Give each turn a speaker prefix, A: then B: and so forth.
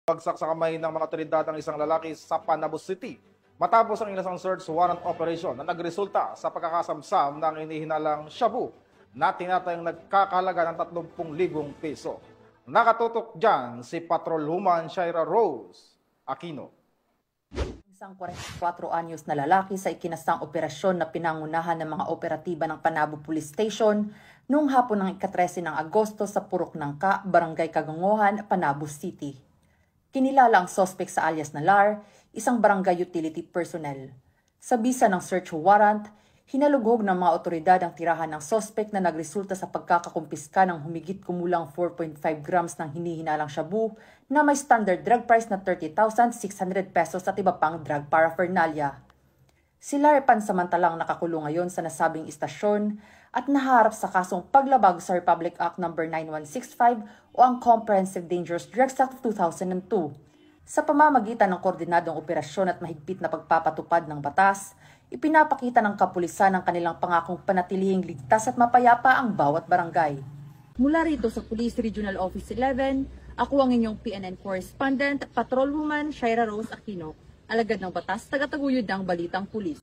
A: Bagsak sa kamay ng mga otoridad ang isang lalaki sa Panabo City matapos ang ilasang search warrant operation na nagresulta sa pagkakasamsam ng inihinalang shabu na tinatayang nagkakahalaga ng 30,000 piso. Nakatutok dyan si Patrolwoman Shaira Rose Aquino.
B: Isang 44 anyos na lalaki sa ikinasang operasyon na pinangunahan ng mga operatiba ng Panabo Police Station noong hapon ng ika-13 ng Agosto sa Purok Nangka, Barangay Kagangohan, Panabo City. Kinilala ang suspect sa alias na Lar, isang barangay utility personnel. Sa bisa ng search warrant, hinalughog ng mga otoridad ang tirahan ng suspect na nagresulta sa pagkakakumpiska ng humigit kumulang 4.5 grams ng hinihinalang shabu na may standard drug price na 30,600 pesos at iba pang drug paraphernalia. Si Lar pansamantalang nakakulong ngayon sa nasabing istasyon at naharap sa kasong paglabag sa Republic Act No. 9165 o ang Comprehensive Dangerous Drugs Act 2002. Sa pamamagitan ng koordinadong operasyon at mahigpit na pagpapatupad ng batas, ipinapakita ng kapulisan ang kanilang pangakong panatilihing ligtas at mapayapa ang bawat barangay. Mula rito sa Police Regional Office 11, ako ang inyong PNN correspondent, Patrolwoman Shaira Rose Aquino, alagad ng batas, tagataguyod ng Balitang Pulis.